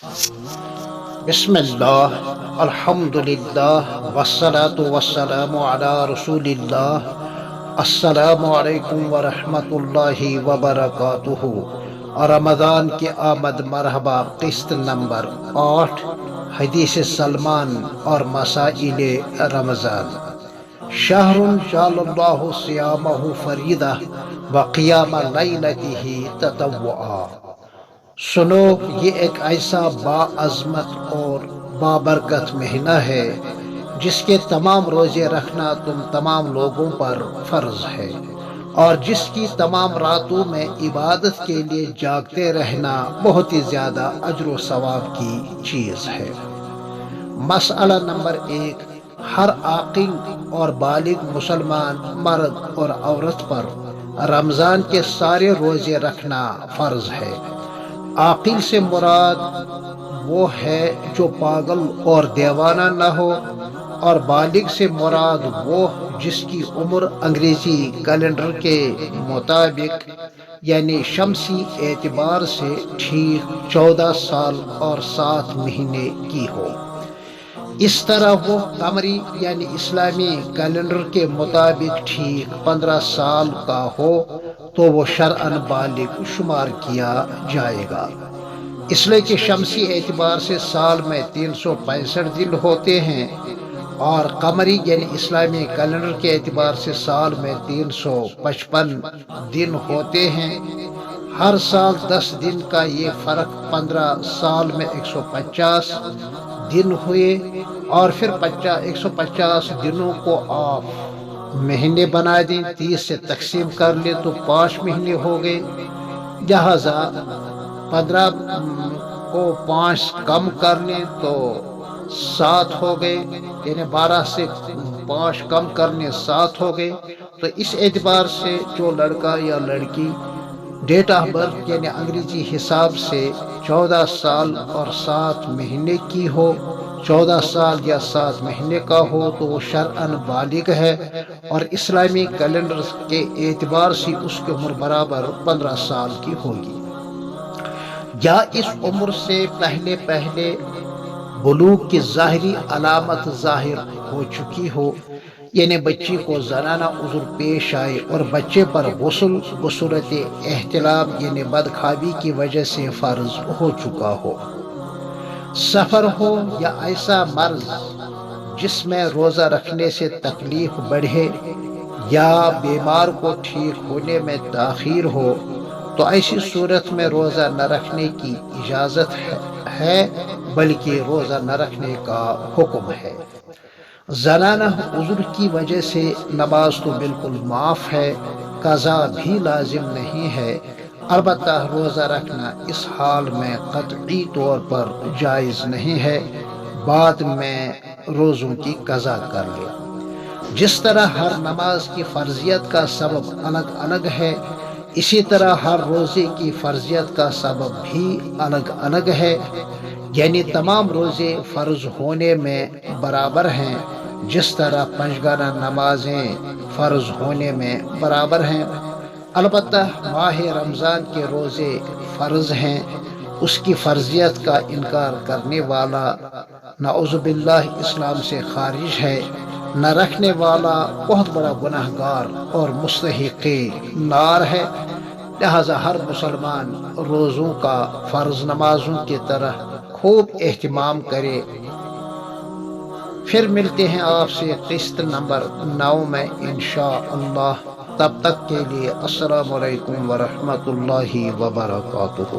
بسم اللہ، الحمد للہ، والصلاة والسلام علی رسول اللہ۔ السلام علیکم ورحمۃ اللہ وبرکاتہ۔ رمضان کی آمد مرحبا، قسط نمبر 8، حدیث سلمان اور مسائل رمضان۔ شہر جعل اللہ صیامہ فریدہ وقیام لیلتہ تطوعا۔ سنو، یہ ایک ایسا باعظمت اور بابرکت مہینہ ہے جس کے تمام روزے رکھنا تم تمام لوگوں پر فرض ہے، اور جس کی تمام راتوں میں عبادت کے لیے جاگتے رہنا بہت ہی زیادہ اجر و ثواب کی چیز ہے۔ مسئلہ نمبر 1، ہر عاقل اور بالغ مسلمان مرد اور عورت پر رمضان کے سارے روزے رکھنا فرض ہے۔ عاقل سے مراد وہ ہے جو پاگل اور دیوانہ نہ ہو، اور بالغ سے مراد وہ جس کی عمر انگریزی کیلنڈر کے مطابق یعنی شمسی اعتبار سے ٹھیک 14 سال اور 7 مہینے کی ہو۔ اس طرح وہ قمری یعنی اسلامی کیلنڈر کے مطابق ٹھیک 15 سال کا ہو تو وہ شرعاً بالغ شمار کیا جائے گا، اس لیے کہ شمسی اعتبار سے سال میں 365 دن ہوتے ہیں، اور قمری یعنی اسلامی کیلنڈر کے اعتبار سے سال میں 355 دن ہوتے ہیں۔ ہر سال 10 دن کا یہ فرق 15 سال میں 150 دن ہوئے، اور پھر 150 دنوں کو آپ مہینے بنا دیں، 30 سے تقسیم کر لیں تو 5 مہینے ہو گئے، لہذا 15 کو 5 کم کر لیں تو 7 ہو گئے، یعنی 12 سے 5 کم کرنے 7 ہو گئے۔ تو اس اعتبار سے جو لڑکا یا لڑکی ڈیٹ آف برتھ یعنی انگریزی حساب سے 14 سال اور 7 مہینے کی ہو، 14 سال یا 7 مہینے کا ہو تو وہ شرعاً بالغ ہے، اور اسلامی کیلنڈر کے اعتبار سے اس کی عمر برابر 15 سال کی ہوگی، یا اس عمر سے پہلے بلوغ کی ظاہری علامت ظاہر ہو چکی ہو، یعنی بچی کو زنانہ عذر پیش آئے اور بچے پر غسل بصورت احتلام یعنی بدخوابی کی وجہ سے فرض ہو چکا ہو، سفر ہو یا ایسا مرض جس میں روزہ رکھنے سے تکلیف بڑھے یا بیمار کو ٹھیک ہونے میں تاخیر ہو، تو ایسی صورت میں روزہ نہ رکھنے کی اجازت ہے، بلکہ روزہ نہ رکھنے کا حکم ہے۔ زنانہ عذر کی وجہ سے نماز تو بالکل معاف ہے، قضا بھی لازم نہیں ہے، البتہ روزہ رکھنا اس حال میں قطعی طور پر جائز نہیں ہے، بعد میں روزوں کی قضا کر لے۔ جس طرح ہر نماز کی فرضیت کا سبب الگ الگ ہے، اسی طرح ہر روزے کی فرضیت کا سبب بھی الگ الگ ہے، یعنی تمام روزے فرض ہونے میں برابر ہیں، جس طرح پنجگانہ نمازیں فرض ہونے میں برابر ہیں۔ البتہ ماہ رمضان کے روزے فرض ہیں، اس کی فرضیت کا انکار کرنے والا نعوذ باللہ اسلام سے خارج ہے، نہ رکھنے والا بہت بڑا گناہ گار اور مستحق نار ہے، لہذا ہر مسلمان روزوں کا فرض نمازوں کی طرح خوب اہتمام کرے۔ پھر ملتے ہیں آپ سے قسط نمبر 9 میں انشاءاللہ، تب تک کے لیے السلام علیکم ورحمۃ اللہ وبرکاتہ۔